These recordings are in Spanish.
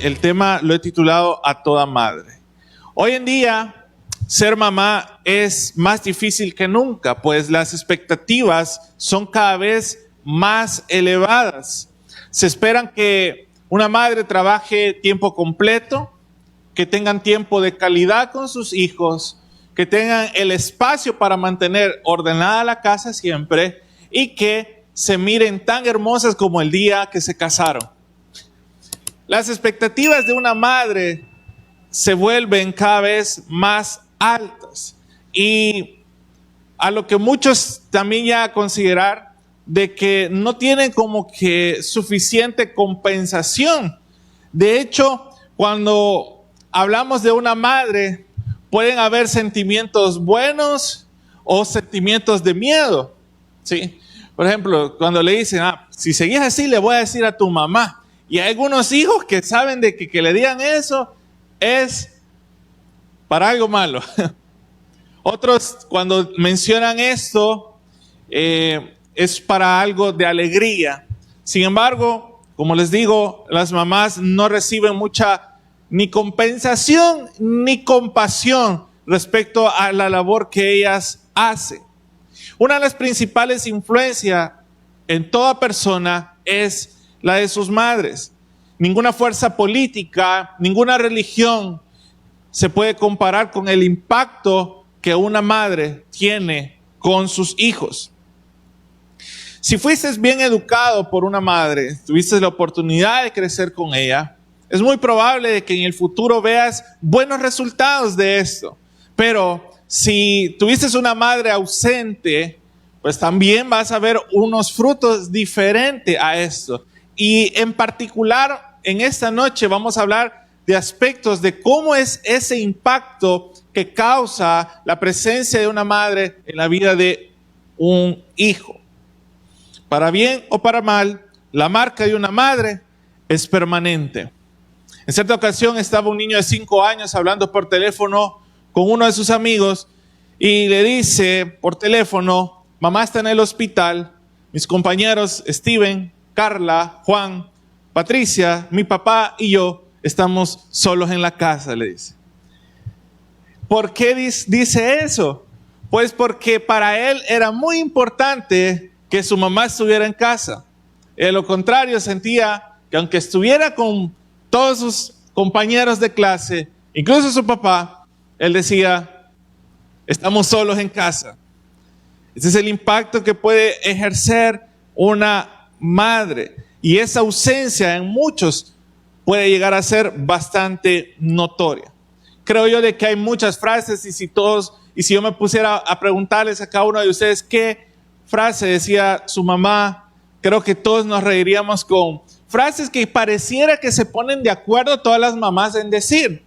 el tema lo he titulado A Toda Madre. Hoy en día, ser mamá es más difícil que nunca, pues las expectativas son cada vez más elevadas. Se esperan que una madre trabaje tiempo completo, que tengan tiempo de calidad con sus hijos, que tengan el espacio para mantener ordenada la casa siempre y que se miren tan hermosas como el día que se casaron. Las expectativas de una madre se vuelven cada vez más altas y a lo que muchos también ya considerar de que no tienen como que suficiente compensación. De hecho, cuando hablamos de una madre, pueden haber sentimientos buenos o sentimientos de miedo, ¿sí? Por ejemplo, cuando le dicen, si seguís así, le voy a decir a tu mamá. Y hay algunos hijos que saben de que le digan eso es para algo malo. Otros, cuando mencionan esto, es para algo de alegría. Sin embargo, como les digo, las mamás no reciben mucha ni compensación ni compasión respecto a la labor que ellas hacen. Una de las principales influencias en toda persona es la de sus madres. Ninguna fuerza política, ninguna religión se puede comparar con el impacto que una madre tiene con sus hijos. Si fuiste bien educado por una madre, tuviste la oportunidad de crecer con ella, es muy probable de que en el futuro veas buenos resultados de esto. Pero si tuviste una madre ausente, pues también vas a ver unos frutos diferentes a esto. Y en particular, en esta noche vamos a hablar de aspectos de cómo es ese impacto que causa la presencia de una madre en la vida de un hijo. Para bien o para mal, la marca de una madre es permanente. En cierta ocasión estaba un niño de 5 años hablando por teléfono con uno de sus amigos y le dice por teléfono, mamá está en el hospital, mis compañeros Steven, Carla, Juan, Patricia, mi papá y yo estamos solos en la casa, le dice. ¿Por qué dice eso? Pues porque para él era muy importante que su mamá estuviera en casa. De lo contrario, sentía que aunque estuviera con todos sus compañeros de clase, incluso su papá, él decía, estamos solos en casa. Ese es el impacto que puede ejercer una madre. Y esa ausencia en muchos puede llegar a ser bastante notoria. Creo yo de que hay muchas frases y si yo me pusiera a preguntarles a cada uno de ustedes qué frase decía su mamá, creo que todos nos reiríamos con frases que pareciera que se ponen de acuerdo todas las mamás en decir.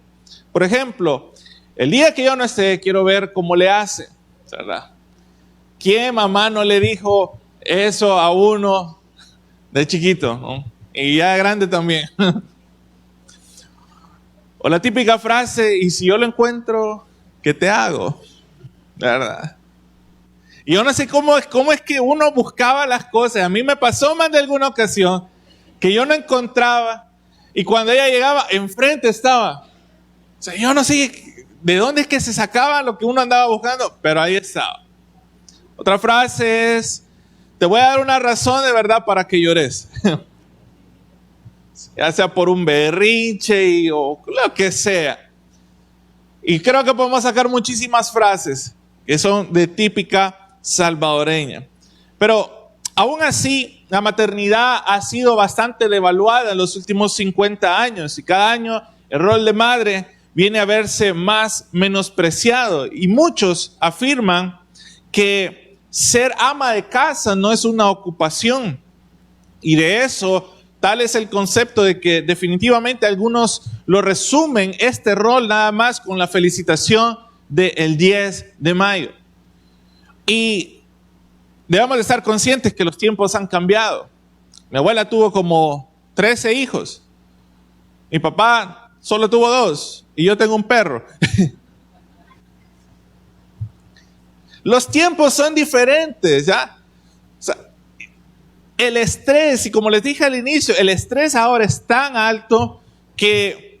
Por ejemplo, el día que yo no esté, quiero ver cómo le hace, ¿verdad? ¿Quién mamá no le dijo eso a uno de chiquito, ¿no? Y ya de grande también? O la típica frase, y si yo lo encuentro, ¿qué te hago? ¿Verdad? Y yo no sé cómo es que uno buscaba las cosas. A mí me pasó más de alguna ocasión que yo no encontraba y cuando ella llegaba, enfrente estaba. O sea, yo no sé de dónde es que se sacaba lo que uno andaba buscando, pero ahí estaba. Otra frase es, te voy a dar una razón de verdad para que llores. Ya sea por un berrinche o lo que sea. Y creo que podemos sacar muchísimas frases que son de típica salvadoreña. Pero aún así, la maternidad ha sido bastante devaluada en los últimos 50 años y cada año el rol de madre viene a verse más menospreciado y muchos afirman que ser ama de casa no es una ocupación y de eso tal es el concepto de que definitivamente algunos lo resumen este rol nada más con la felicitación del 10 de mayo. Y debemos de estar conscientes que los tiempos han cambiado. Mi abuela tuvo como 13 hijos. Mi papá solo tuvo 2 y yo tengo un perro. Los tiempos son diferentes, ¿ya? O sea, el estrés, y como les dije al inicio, el estrés ahora es tan alto que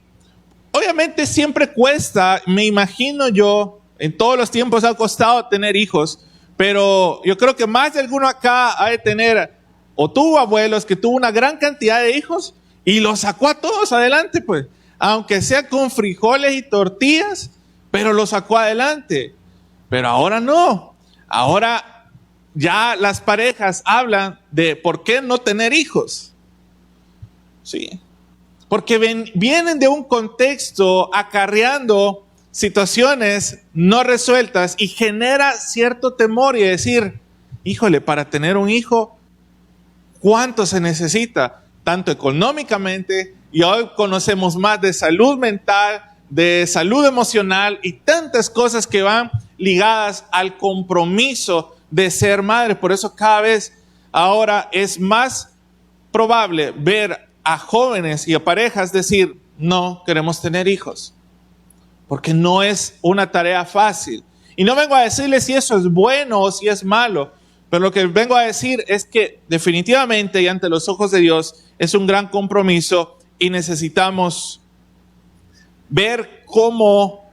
obviamente siempre cuesta, me imagino yo, en todos los tiempos ha costado tener hijos, pero yo creo que más de alguno acá ha de tener, o tuvo abuelos que tuvo una gran cantidad de hijos y los sacó a todos adelante, pues, aunque sea con frijoles y tortillas, pero los sacó adelante. Pero ahora no, ahora ya las parejas hablan de por qué no tener hijos. Sí, porque vienen de un contexto acarreando situaciones no resueltas y genera cierto temor y decir, híjole, para tener un hijo, ¿cuánto se necesita? Tanto económicamente, y hoy conocemos más de salud mental, de salud emocional y tantas cosas que van ligadas al compromiso de ser madre. Por eso cada vez ahora es más probable ver a jóvenes y a parejas decir, no queremos tener hijos, porque no es una tarea fácil. Y no vengo a decirles si eso es bueno o si es malo, pero lo que vengo a decir es que definitivamente y ante los ojos de Dios es un gran compromiso y necesitamos ver cómo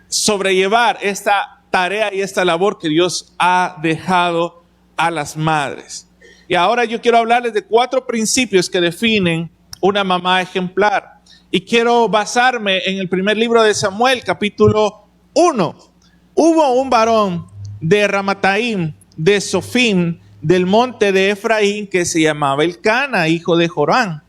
sobrellevar esta tarea y esta labor que Dios ha dejado a las madres. Y ahora yo quiero hablarles de 4 principios que definen una mamá ejemplar. Y quiero basarme en el primer libro de Samuel, capítulo 1. Hubo un varón de Ramataim, de Sofim, del monte de Efraín, que se llamaba Elcana, hijo de Jorán,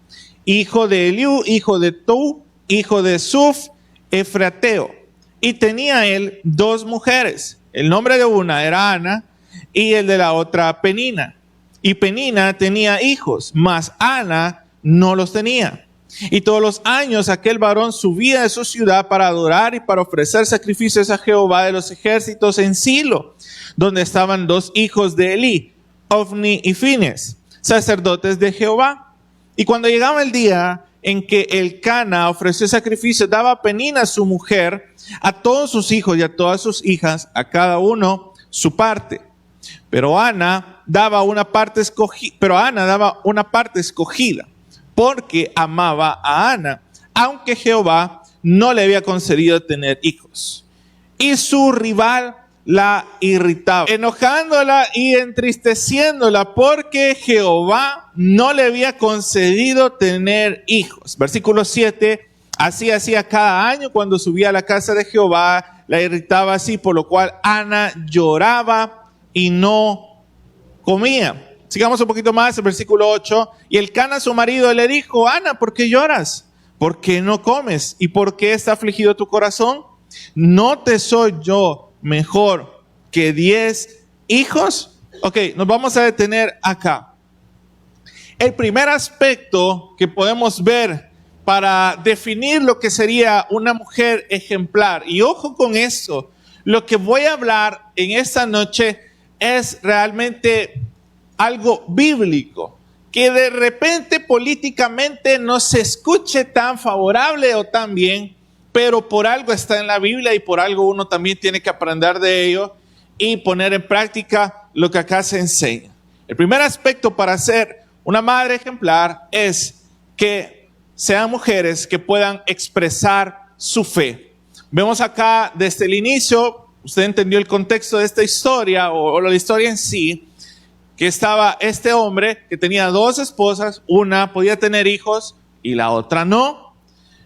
hijo de Eliú, hijo de Tou, hijo de Suf, Efrateo. Y tenía él 2 mujeres. El nombre de una era Ana y el de la otra Penina. Y Penina tenía hijos, mas Ana no los tenía. Y todos los años aquel varón subía de su ciudad para adorar y para ofrecer sacrificios a Jehová de los ejércitos en Silo, donde estaban 2 hijos de Elí, Ofni y Fines, sacerdotes de Jehová. Y cuando llegaba el día en que Elcana ofreció sacrificio, daba a Penina su mujer, a todos sus hijos y a todas sus hijas, a cada uno su parte. Pero Ana daba una parte escogida, porque amaba a Ana, aunque Jehová no le había concedido tener hijos. Y su rival la irritaba, enojándola y entristeciéndola, porque Jehová no le había concedido tener hijos. Versículo 7, así hacía cada año cuando subía a la casa de Jehová, la irritaba así, por lo cual Ana lloraba y no comía. Sigamos un poquito más, el versículo 8. Y Elcana, su marido, le dijo, Ana, ¿por qué lloras? ¿Por qué no comes? ¿Y por qué está afligido tu corazón? ¿No te soy yo mejor que 10 hijos? Ok, nos vamos a detener acá. El primer aspecto que podemos ver para definir lo que sería una mujer ejemplar, y ojo con eso, lo que voy a hablar en esta noche es realmente algo bíblico, que de repente políticamente no se escuche tan favorable o tan bien, pero por algo está en la Biblia y por algo uno también tiene que aprender de ello y poner en práctica lo que acá se enseña. El primer aspecto para ser una madre ejemplar es que sean mujeres que puedan expresar su fe. Vemos acá desde el inicio, usted entendió el contexto de esta historia o la historia en sí, que estaba este hombre que tenía 2 esposas, una podía tener hijos y la otra no.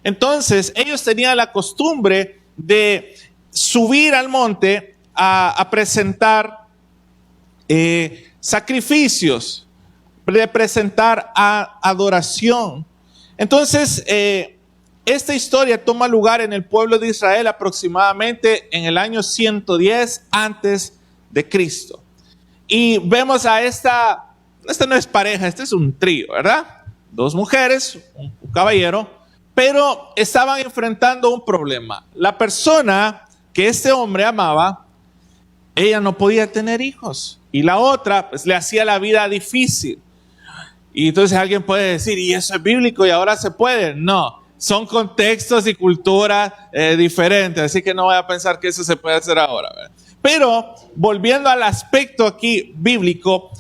Entonces ellos tenían la costumbre de subir al monte a presentar sacrificios, de presentar adoración. Entonces esta historia toma lugar en el pueblo de Israel aproximadamente en el año 110 antes de Cristo. Y vemos a esta no es pareja, este es un trío, ¿verdad? 2 mujeres, un caballero, pero estaban enfrentando un problema. La persona que este hombre amaba, ella no podía tener hijos. Y la otra, pues le hacía la vida difícil. Y entonces alguien puede decir, ¿y eso es bíblico y ahora se puede? No, son contextos y culturas diferentes, así que no voy a pensar que eso se puede hacer ahora, ¿verdad? Pero volviendo al aspecto aquí bíblico,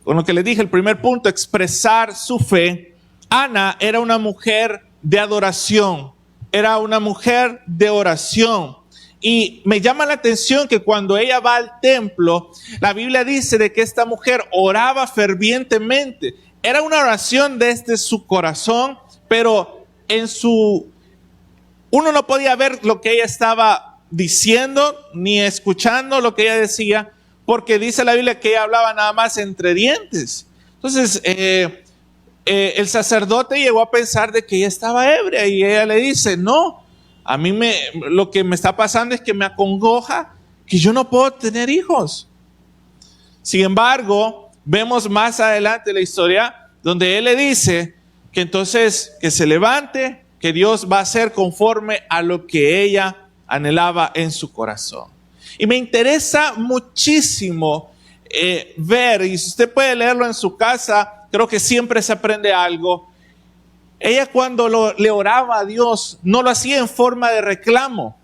con lo que les dije, el primer punto, expresar su fe. Ana era una mujer de adoración. Era una mujer de oración. Y me llama la atención que cuando ella va al templo, la Biblia dice de que esta mujer oraba fervientemente. Era una oración desde su corazón, pero uno no podía ver lo que ella estaba diciendo, ni escuchando lo que ella decía, porque dice la Biblia que ella hablaba nada más entre dientes. Entonces, el sacerdote llegó a pensar de que ella estaba ebria y ella le dice, no, a mí lo que me está pasando es que me acongoja que yo no puedo tener hijos. Sin embargo, vemos más adelante la historia donde él le dice que entonces que se levante, que Dios va a hacer conforme a lo que ella anhelaba en su corazón. Y me interesa muchísimo ver, y si usted puede leerlo en su casa, creo que siempre se aprende algo. Ella cuando le oraba a Dios, no lo hacía en forma de reclamo,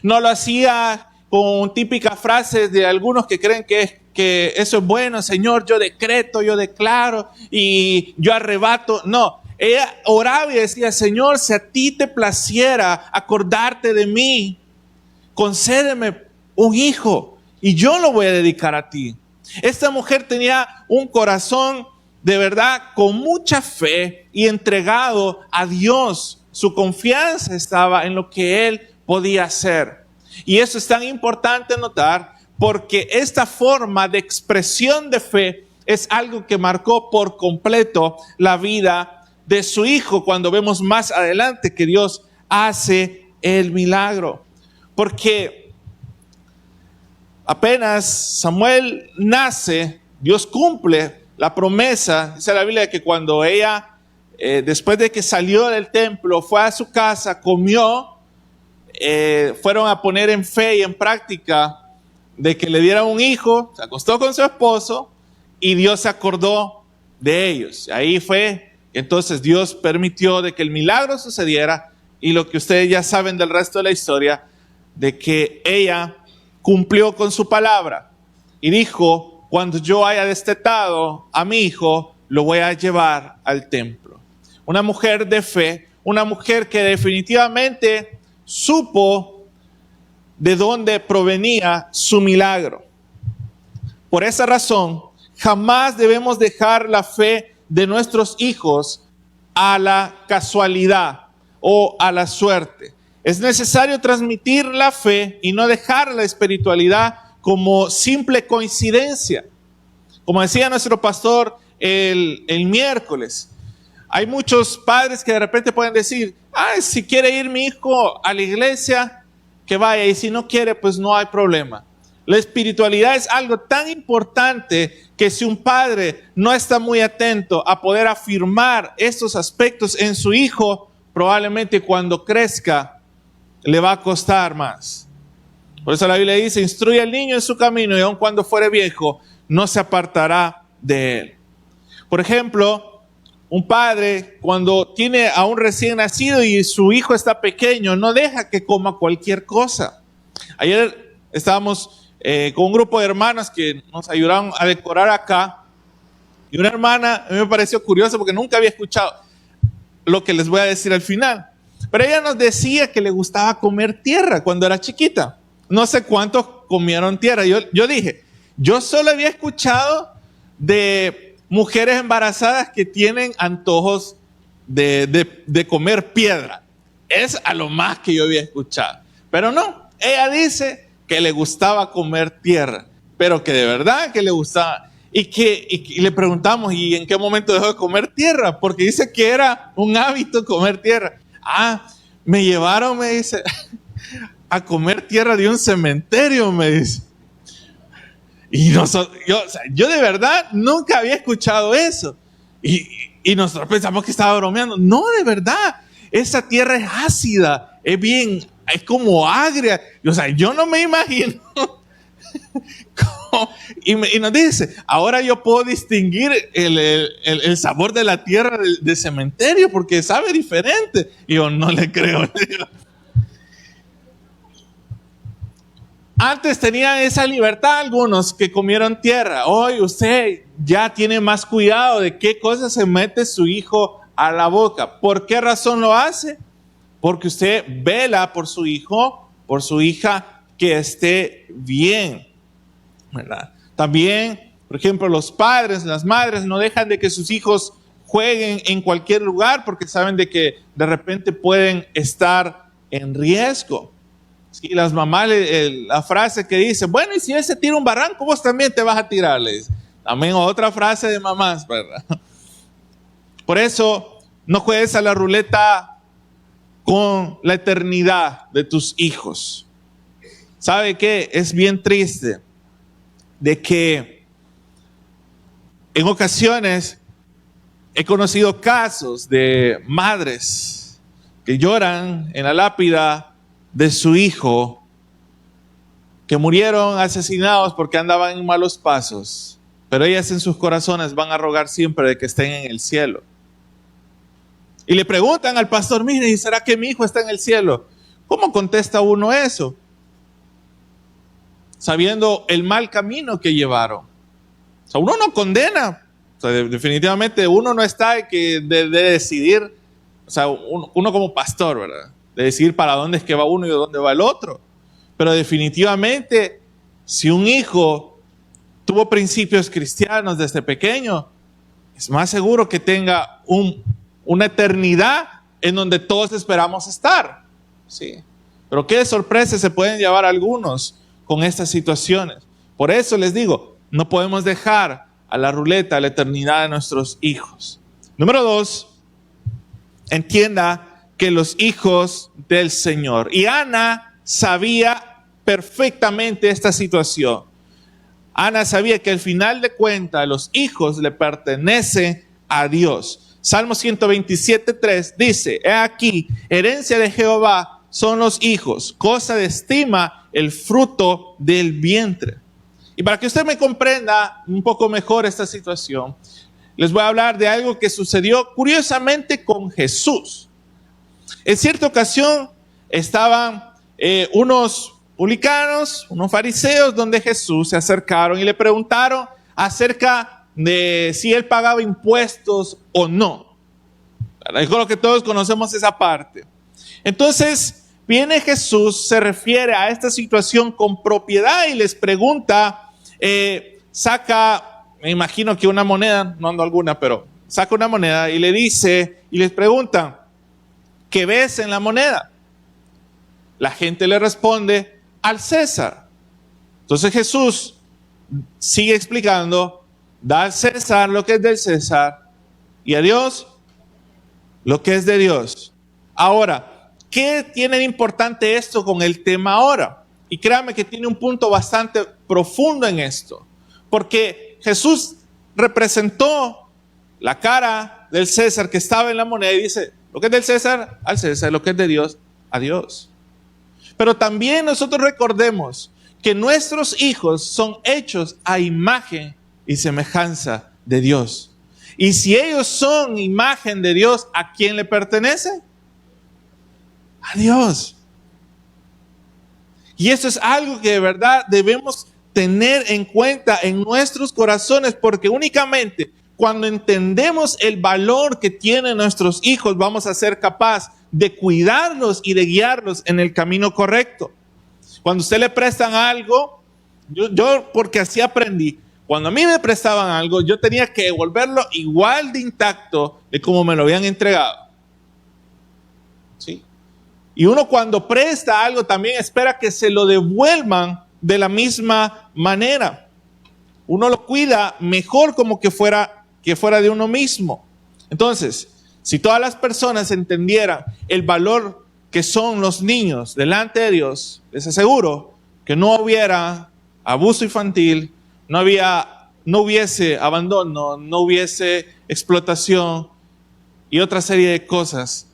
no lo hacía con típicas frases de algunos que creen que eso es bueno, Señor, yo decreto, yo declaro y yo arrebato. No, ella oraba y decía, Señor, si a ti te placiera acordarte de mí, concédeme un hijo y yo lo voy a dedicar a ti. Esta mujer tenía un corazón de verdad con mucha fe y entregado a Dios. Su confianza estaba en lo que Él podía hacer. Y eso es tan importante notar porque esta forma de expresión de fe es algo que marcó por completo la vida de su hijo cuando vemos más adelante que Dios hace el milagro. Porque apenas Samuel nace, Dios cumple la promesa. Dice la Biblia que cuando ella, después de que salió del templo, fue a su casa, comió, fueron a poner en fe y en práctica de que le dieran un hijo, se acostó con su esposo y Dios se acordó de ellos. Ahí fue, entonces Dios permitió de que el milagro sucediera y lo que ustedes ya saben del resto de la historia, de que ella cumplió con su palabra y dijo, cuando yo haya destetado a mi hijo, lo voy a llevar al templo. Una mujer de fe, una mujer que definitivamente supo de dónde provenía su milagro. Por esa razón, jamás debemos dejar la fe de nuestros hijos a la casualidad o a la suerte. Es necesario transmitir la fe y no dejar la espiritualidad como simple coincidencia. Como decía nuestro pastor el miércoles, hay muchos padres que de repente pueden decir, si quiere ir mi hijo a la iglesia, que vaya, y si no quiere, pues no hay problema. La espiritualidad es algo tan importante que si un padre no está muy atento a poder afirmar estos aspectos en su hijo, probablemente cuando crezca le va a costar más. Por eso la Biblia dice, instruye al niño en su camino y aun cuando fuere viejo, no se apartará de él. Por ejemplo, un padre cuando tiene a un recién nacido y su hijo está pequeño, no deja que coma cualquier cosa. Ayer estábamos con un grupo de hermanas que nos ayudaron a decorar acá. Y una hermana, a mí me pareció curioso porque nunca había escuchado lo que les voy a decir al final. Pero ella nos decía que le gustaba comer tierra cuando era chiquita. No sé cuántos comieron tierra. Yo dije, yo solo había escuchado de mujeres embarazadas que tienen antojos de comer piedra. Es a lo más que yo había escuchado. Pero no, ella dice que le gustaba comer tierra, pero que de verdad que le gustaba. Y le preguntamos, ¿y en qué momento dejó de comer tierra? Porque dice que era un hábito comer tierra. Me llevaron, me dice, a comer tierra de un cementerio, me dice. Y yo de verdad nunca había escuchado eso. Y nosotros pensamos que estaba bromeando. No, de verdad, esa tierra es ácida, es como agria. Yo no me imagino. Y nos dice, ahora yo puedo distinguir el sabor de la tierra del cementerio porque sabe diferente. Y yo no le creo. Antes tenían esa libertad algunos que comieron tierra. Hoy usted ya tiene más cuidado de qué cosas se mete su hijo a la boca. ¿Por qué razón lo hace? Porque usted vela por su hijo, por su hija, que esté bien, ¿verdad? También, por ejemplo, los padres, las madres no dejan de que sus hijos jueguen en cualquier lugar porque saben de que de repente pueden estar en riesgo. Sí, las mamás, la frase que dice, bueno, y si él se tira un barranco, vos también te vas a tirarles. También otra frase de mamás, ¿verdad? Por eso, no juegues a la ruleta con la eternidad de tus hijos. ¿Sabe qué? Es bien triste de que en ocasiones he conocido casos de madres que lloran en la lápida de su hijo, que murieron asesinados porque andaban en malos pasos, pero ellas en sus corazones van a rogar siempre de que estén en el cielo. Y le preguntan al pastor, mire, ¿y será que mi hijo está en el cielo? ¿Cómo contesta uno eso? Sabiendo el mal camino que llevaron. O sea, uno no condena. O sea, definitivamente uno no está de decidir, o sea, uno como pastor, ¿verdad? De decidir para dónde es que va uno y dónde va el otro. Pero definitivamente, si un hijo tuvo principios cristianos desde pequeño, es más seguro que tenga una eternidad en donde todos esperamos estar. Sí. Pero qué sorpresa se pueden llevar algunos con estas situaciones. Por eso les digo, no podemos dejar a la ruleta la eternidad de nuestros hijos. Número 2, entienda que los hijos del Señor. Y Ana sabía perfectamente esta situación. Ana sabía que al final de cuentas los hijos le pertenecen a Dios. Salmo 127:3 dice, he aquí, herencia de Jehová son los hijos, cosa de estima el fruto del vientre. Y para que usted me comprenda un poco mejor esta situación, les voy a hablar de algo que sucedió curiosamente con Jesús. En cierta ocasión estaban unos publicanos, unos fariseos, donde Jesús se acercaron y le preguntaron acerca de si él pagaba impuestos o no. Yo creo que todos conocemos esa parte. Entonces viene Jesús, se refiere a esta situación con propiedad y les pregunta, saca, me imagino que una moneda, no ando alguna, pero saca una moneda y le dice, y les pregunta, ¿qué ves en la moneda? La gente le responde, al César. Entonces Jesús sigue explicando, da al César lo que es del César y a Dios lo que es de Dios. Ahora, ¿qué tiene de importante esto con el tema ahora? Y créame que tiene un punto bastante profundo en esto, porque Jesús representó la cara del César que estaba en la moneda y dice, lo que es del César, al César, lo que es de Dios, a Dios. Pero también nosotros recordemos que nuestros hijos son hechos a imagen y semejanza de Dios. Y si ellos son imagen de Dios, ¿a quién le pertenece? A Dios. Y eso es algo que de verdad debemos tener en cuenta en nuestros corazones, porque únicamente cuando entendemos el valor que tienen nuestros hijos, vamos a ser capaces de cuidarlos y de guiarlos en el camino correcto. Cuando usted le prestan algo, yo porque así aprendí, cuando a mí me prestaban algo, yo tenía que devolverlo igual de intacto de como me lo habían entregado. ¿Sí? Y uno cuando presta algo también espera que se lo devuelvan de la misma manera. Uno lo cuida mejor como que fuera de uno mismo. Entonces, si todas las personas entendieran el valor que son los niños delante de Dios, les aseguro que no hubiera abuso infantil, no hubiese abandono, no hubiese explotación y otra serie de cosas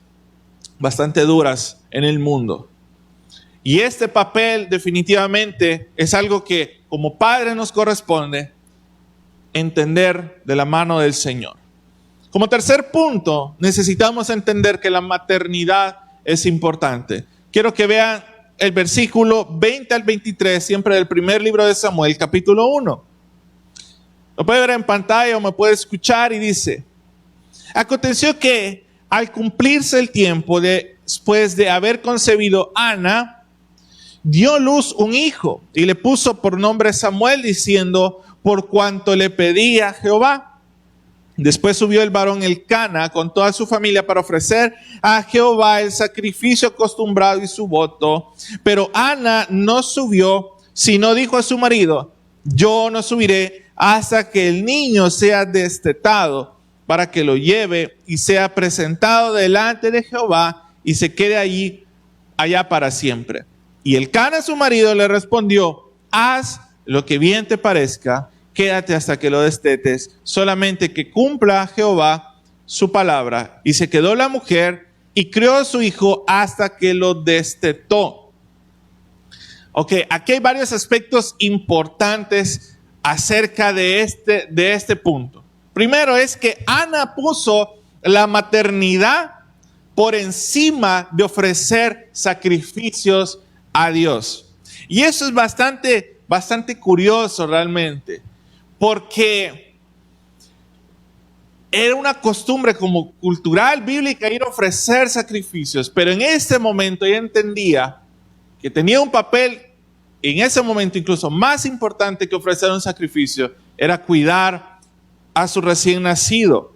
bastante duras en el mundo. Y este papel definitivamente es algo que como padre nos corresponde entender de la mano del Señor. Como tercer punto, necesitamos entender que la maternidad es importante. Quiero que vean el versículo 20 al 23, siempre del primer libro de Samuel, capítulo 1. Lo puede ver en pantalla o me puede escuchar y dice, Aconteció que al cumplirse el tiempo después de haber concebido Ana, dio luz un hijo y le puso por nombre Samuel, diciendo: por cuanto le pedía a Jehová. Después subió el varón Elcana con toda su familia para ofrecer a Jehová el sacrificio acostumbrado y su voto. Pero Ana no subió, sino dijo a su marido: yo no subiré hasta que el niño sea destetado, para que lo lleve y sea presentado delante de Jehová y se quede allá para siempre. Y Elcana, su marido, le respondió: haz lo que bien te parezca, quédate hasta que lo destetes, solamente que cumpla Jehová su palabra. Y se quedó la mujer y crió a su hijo hasta que lo destetó. Ok, aquí hay varios aspectos importantes acerca de este punto. Primero es que Ana puso la maternidad por encima de ofrecer sacrificios a Dios. Y eso es bastante curioso realmente, porque era una costumbre como cultural, bíblica, ir a ofrecer sacrificios, pero en este momento ella entendía que tenía un papel, en ese momento incluso más importante que ofrecer un sacrificio, era cuidar a su recién nacido.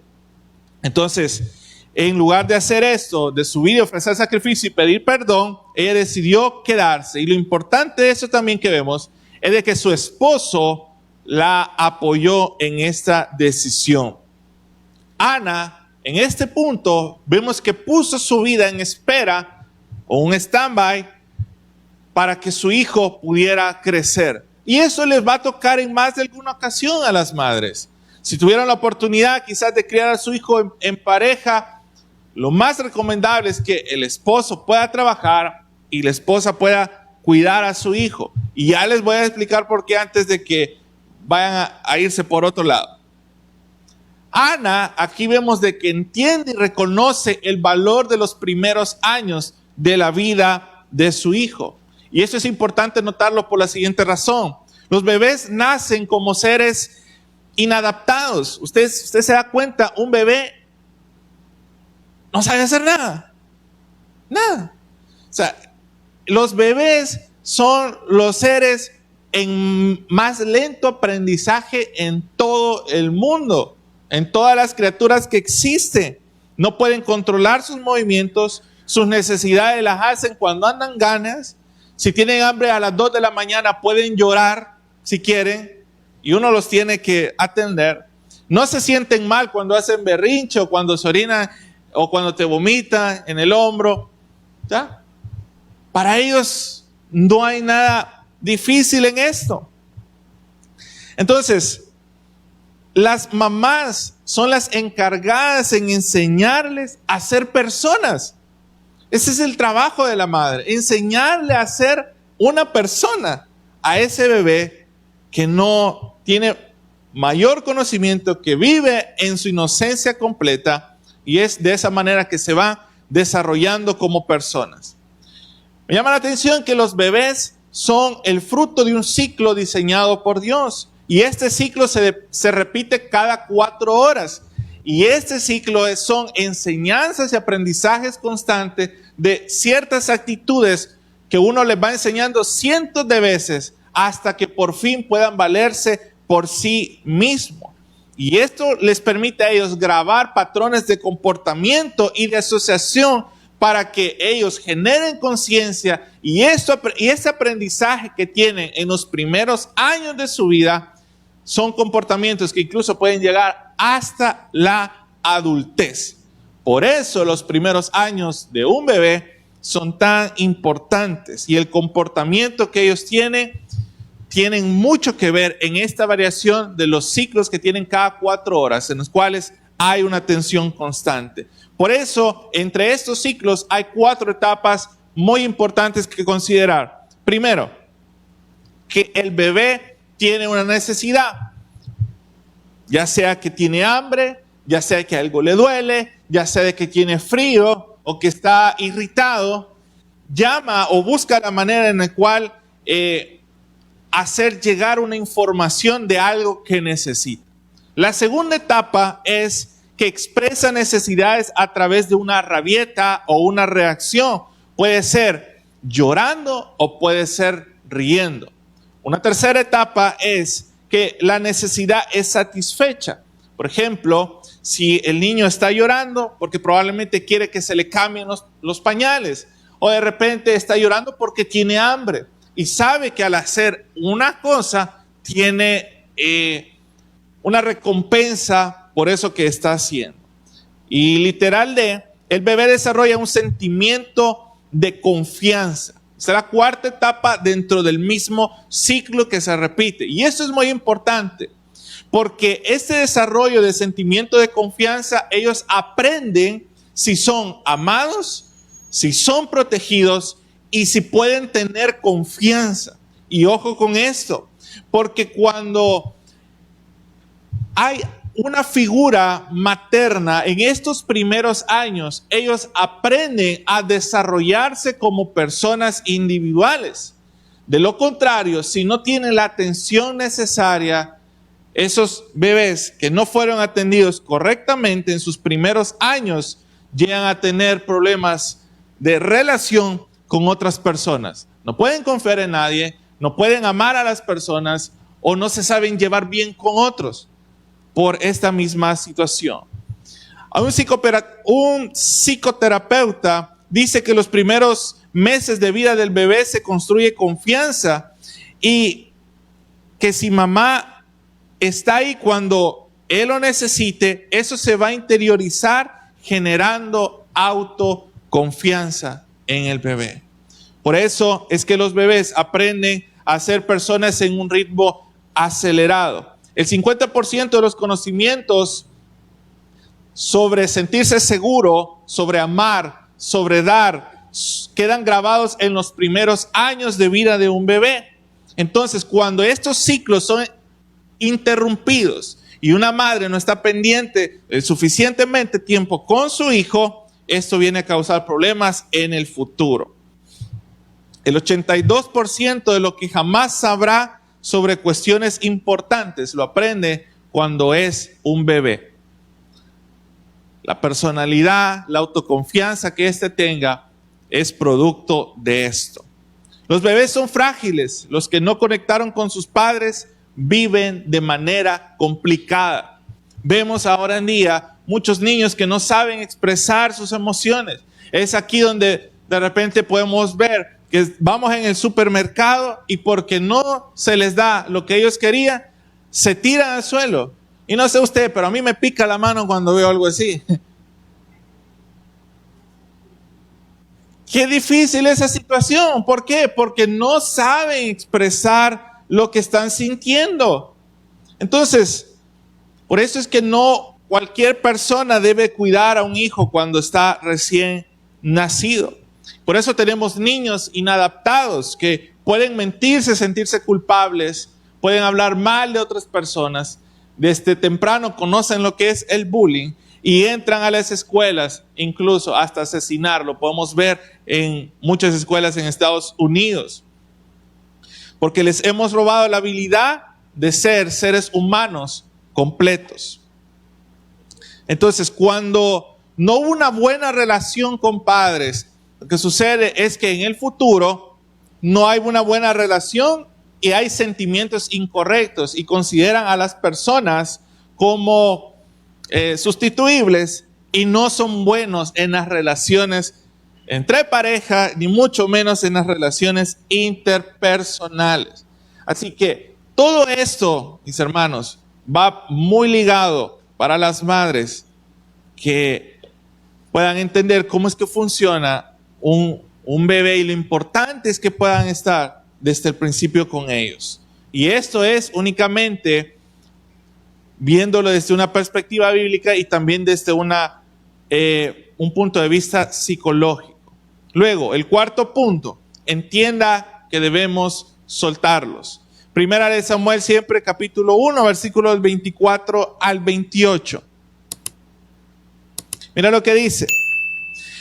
Entonces, en lugar de hacer esto, de subir y ofrecer sacrificio y pedir perdón, ella decidió quedarse. Y lo importante de eso también que vemos es de que su esposo la apoyó en esta decisión. Ana, en este punto, vemos que puso su vida en espera o un stand-by para que su hijo pudiera crecer. Y eso les va a tocar en más de alguna ocasión a las madres. Si tuvieron la oportunidad quizás de criar a su hijo en pareja, lo más recomendable es que el esposo pueda trabajar y la esposa pueda cuidar a su hijo. Y ya les voy a explicar por qué antes de que vayan a irse por otro lado. Ana, aquí vemos de que entiende y reconoce el valor de los primeros años de la vida de su hijo. Y eso es importante notarlo por la siguiente razón. Los bebés nacen como seres inadaptados. Usted se da cuenta, un bebé no sabe hacer nada. Nada. O sea, los bebés son los seres en más lento aprendizaje en todo el mundo, en todas las criaturas que existen. No pueden controlar sus movimientos, sus necesidades las hacen cuando andan ganas. Si tienen hambre a las 2 de la mañana pueden llorar si quieren y uno los tiene que atender. No se sienten mal cuando hacen berrinche o cuando se orinan o cuando te vomitan en el hombro. ¿Ya? Para ellos no hay nada difícil en esto. Entonces, las mamás son las encargadas en enseñarles a ser personas. Ese es el trabajo de la madre, enseñarle a ser una persona a ese bebé que no tiene mayor conocimiento, que vive en su inocencia completa, y es de esa manera que se va desarrollando como personas. Me llama la atención que los bebés son el fruto de un ciclo diseñado por Dios, y este ciclo se repite cada 4 horas. Y este ciclo son enseñanzas y aprendizajes constantes de ciertas actitudes que uno les va enseñando cientos de veces hasta que por fin puedan valerse por sí mismos. Y esto les permite a ellos grabar patrones de comportamiento y de asociación para que ellos generen conciencia y ese aprendizaje que tienen en los primeros años de su vida son comportamientos que incluso pueden llegar hasta la adultez. Por eso los primeros años de un bebé son tan importantes y el comportamiento que ellos tienen mucho que ver en esta variación de los ciclos que tienen cada 4 horas, en los cuales hay una tensión constante. Por eso, entre estos ciclos hay 4 etapas muy importantes que considerar. Primero, que el bebé tiene una necesidad, ya sea que tiene hambre, ya sea que algo le duele, ya sea que tiene frío o que está irritado, llama o busca la manera en la cual hacer llegar una información de algo que necesita. La segunda etapa es que expresa necesidades a través de una rabieta o una reacción. Puede ser llorando o puede ser riendo. Una tercera etapa es que la necesidad es satisfecha. Por ejemplo, si el niño está llorando porque probablemente quiere que se le cambien los pañales, o de repente está llorando porque tiene hambre y sabe que al hacer una cosa tiene una recompensa por eso que está haciendo. Y literal el bebé desarrolla un sentimiento de confianza. Esta es la cuarta etapa dentro del mismo ciclo que se repite. Y esto es muy importante, porque este desarrollo de sentimiento de confianza, ellos aprenden si son amados, si son protegidos y si pueden tener confianza. Y ojo con esto, porque cuando hay una figura materna en estos primeros años, ellos aprenden a desarrollarse como personas individuales. De lo contrario, si no tienen la atención necesaria, esos bebés que no fueron atendidos correctamente en sus primeros años llegan a tener problemas de relación con otras personas. No pueden confiar en nadie, no pueden amar a las personas o no se saben llevar bien con otros por esta misma situación. Un psicoterapeuta dice que los primeros meses de vida del bebé se construye confianza y que si mamá está ahí cuando él lo necesite, eso se va a interiorizar generando autoconfianza en el bebé. Por eso es que los bebés aprenden a ser personas en un ritmo acelerado. El 50% de los conocimientos sobre sentirse seguro, sobre amar, sobre dar, quedan grabados en los primeros años de vida de un bebé. Entonces, cuando estos ciclos son interrumpidos y una madre no está pendiente suficientemente tiempo con su hijo, esto viene a causar problemas en el futuro. El 82% de lo que jamás sabrá sobre cuestiones importantes lo aprende cuando es un bebé. La personalidad, la autoconfianza que éste tenga es producto de esto. Los bebés son frágiles. Los que no conectaron con sus padres viven de manera complicada. Vemos ahora en día muchos niños que no saben expresar sus emociones. Es aquí donde de repente podemos ver que vamos en el supermercado y porque no se les da lo que ellos querían, se tiran al suelo. Y no sé usted, pero a mí me pica la mano cuando veo algo así. Qué difícil esa situación. ¿Por qué? Porque no saben expresar lo que están sintiendo. Entonces, por eso es que no cualquier persona debe cuidar a un hijo cuando está recién nacido. Por eso tenemos niños inadaptados que pueden mentirse, sentirse culpables, pueden hablar mal de otras personas. Desde temprano conocen lo que es el bullying y entran a las escuelas, incluso hasta asesinar. Lo podemos ver en muchas escuelas en Estados Unidos. Porque les hemos robado la habilidad de ser seres humanos completos. Entonces, cuando no hubo una buena relación con padres, lo que sucede es que en el futuro no hay una buena relación y hay sentimientos incorrectos y consideran a las personas como sustituibles y no son buenos en las relaciones entre pareja, ni mucho menos en las relaciones interpersonales. Así que todo esto, mis hermanos, va muy ligado para las madres que puedan entender cómo es que funciona un bebé y lo importante es que puedan estar desde el principio con ellos. Y esto es únicamente viéndolo desde una perspectiva bíblica y también desde un punto de vista psicológico. Luego, el cuarto punto, entienda que debemos soltarlos. Primera de Samuel siempre, capítulo 1, versículos 24 al 28. Mira lo que dice.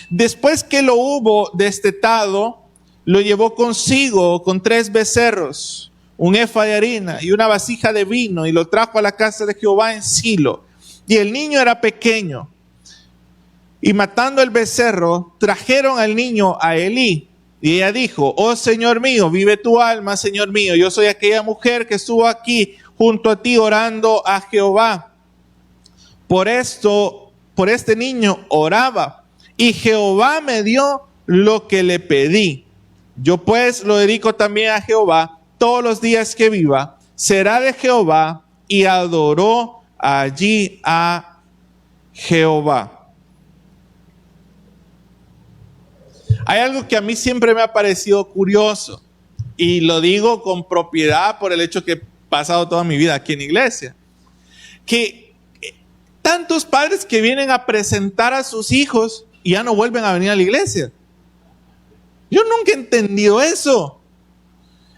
Después que lo hubo destetado, lo llevó consigo con 3 becerros, un efa de harina y una vasija de vino, y lo trajo a la casa de Jehová en Silo. y el niño era pequeño. Y matando el becerro, trajeron al niño a Elí. Y ella dijo: oh Señor mío, vive tu alma, Señor mío. Yo soy aquella mujer que estuvo aquí junto a ti orando a Jehová. Por este niño oraba, y Jehová me dio lo que le pedí. Yo pues lo dedico también a Jehová todos los días que viva. Será de Jehová. Y adoró allí a Jehová. Hay algo que a mí siempre me ha parecido curioso, y lo digo con propiedad por el hecho que he pasado toda mi vida aquí en iglesia, que tantos padres que vienen a presentar a sus hijos y ya no vuelven a venir a la iglesia. Yo nunca he entendido eso.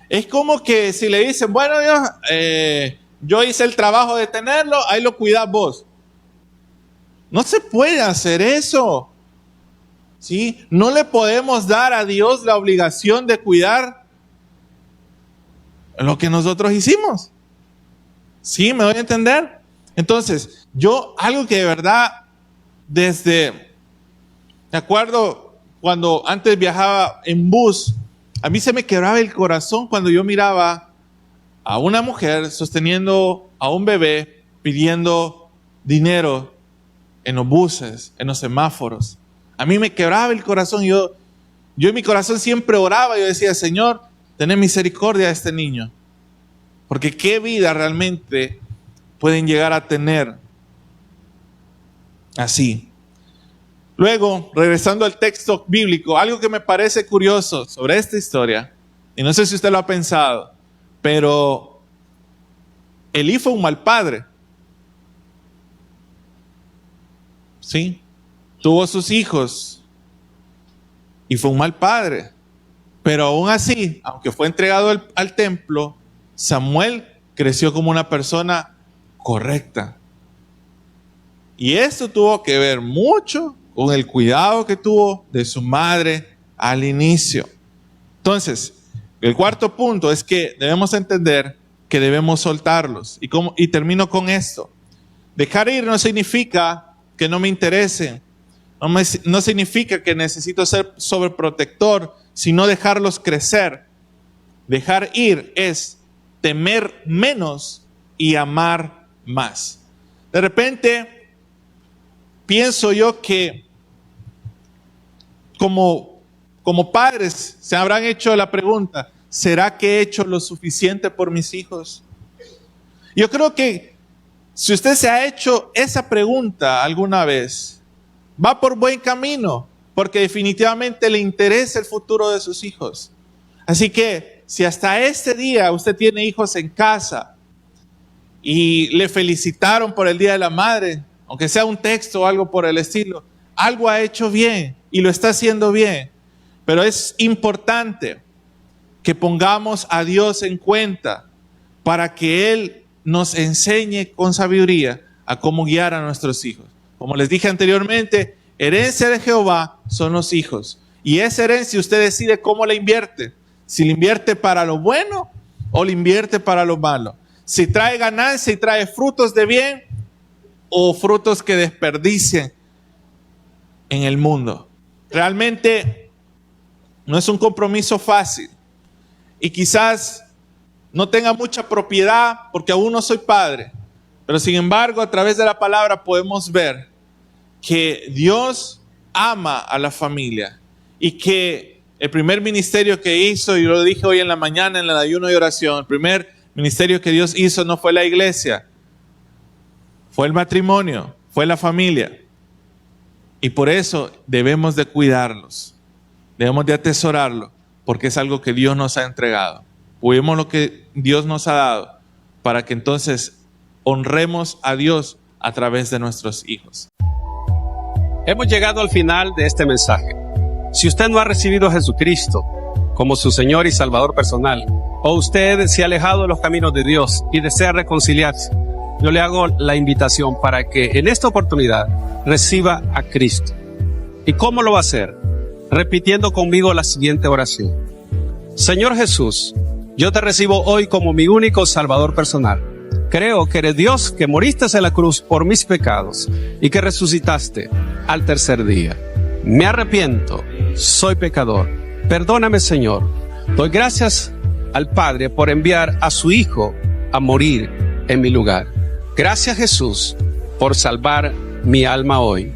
Es como que si le dicen: bueno, Dios, yo hice el trabajo de tenerlo, ahí lo cuidas vos. No se puede hacer eso. ¿Sí? No le podemos dar a Dios la obligación de cuidar lo que nosotros hicimos. ¿Sí? ¿Me doy a entender? Entonces, algo que de verdad, me acuerdo cuando antes viajaba en bus, a mí se me quebraba el corazón cuando yo miraba a una mujer sosteniendo a un bebé pidiendo dinero en los buses, en los semáforos. A mí me quebraba el corazón. Yo en mi corazón siempre oraba. Yo decía: Señor, ten misericordia de este niño. Porque qué vida realmente pueden llegar a tener así. Luego, regresando al texto bíblico, algo que me parece curioso sobre esta historia, y no sé si usted lo ha pensado, pero Elí fue un mal padre. ¿Sí? Tuvo sus hijos y fue un mal padre. Pero aún así, aunque fue entregado al templo, Samuel creció como una persona correcta. Y esto tuvo que ver mucho con el cuidado que tuvo de su madre al inicio. Entonces, el cuarto punto es que debemos entender que debemos soltarlos. Y termino con esto. Dejar ir no significa que no me interesen. No significa que necesito ser sobreprotector, sino dejarlos crecer. Dejar ir es temer menos y amar más. De repente, pienso yo que como padres se habrán hecho la pregunta: ¿será que he hecho lo suficiente por mis hijos? Yo creo que si usted se ha hecho esa pregunta alguna vez, va por buen camino, porque definitivamente le interesa el futuro de sus hijos. Así que si hasta este día usted tiene hijos en casa y le felicitaron por el Día de la Madre, aunque sea un texto o algo por el estilo, algo ha hecho bien y lo está haciendo bien. Pero es importante que pongamos a Dios en cuenta para que Él nos enseñe con sabiduría a cómo guiar a nuestros hijos. Como les dije anteriormente, herencia de Jehová son los hijos. Y esa herencia usted decide cómo la invierte. Si la invierte para lo bueno o la invierte para lo malo. Si trae ganancia y trae frutos de bien o frutos que desperdicien en el mundo. Realmente no es un compromiso fácil. Y quizás no tenga mucha propiedad porque aún no soy padre. Pero sin embargo, a través de la palabra podemos ver que Dios ama a la familia y que el primer ministerio que hizo, y lo dije hoy en la mañana en el ayuno y oración, el primer ministerio que Dios hizo no fue la iglesia, fue el matrimonio, fue la familia. Y por eso debemos de cuidarlos, debemos de atesorarlo, porque es algo que Dios nos ha entregado. Cuidemos lo que Dios nos ha dado para que entonces honremos a Dios a través de nuestros hijos. Hemos llegado al final de este mensaje. Si usted no ha recibido a Jesucristo como su Señor y Salvador personal, o usted se ha alejado de los caminos de Dios y desea reconciliarse, yo le hago la invitación para que en esta oportunidad reciba a Cristo. ¿Y cómo lo va a hacer? Repitiendo conmigo la siguiente oración. Señor Jesús, yo te recibo hoy como mi único Salvador personal. Creo que eres Dios, que moriste en la cruz por mis pecados y que resucitaste al tercer día. Me arrepiento, soy pecador. Perdóname, Señor. Doy gracias al Padre por enviar a su Hijo a morir en mi lugar. Gracias, Jesús, por salvar mi alma hoy.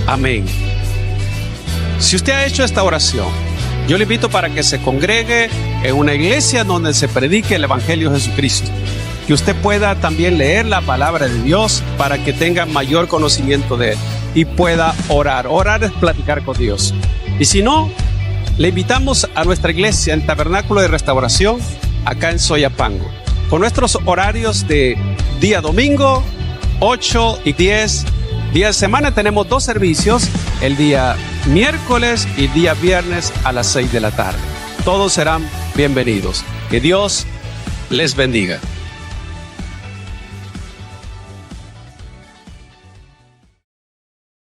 Amén. Si usted ha hecho esta oración, yo le invito para que se congregue en una iglesia donde se predique el Evangelio de Jesucristo. Que usted pueda también leer la palabra de Dios para que tenga mayor conocimiento de Él y pueda orar. Orar es platicar con Dios. Y si no, le invitamos a nuestra iglesia, el Tabernáculo de Restauración, acá en Soyapango, con nuestros horarios de día domingo, 8 y 10. Día de semana tenemos 2 servicios, el día miércoles y día viernes a las 6 de la tarde. Todos serán bienvenidos. Que Dios les bendiga.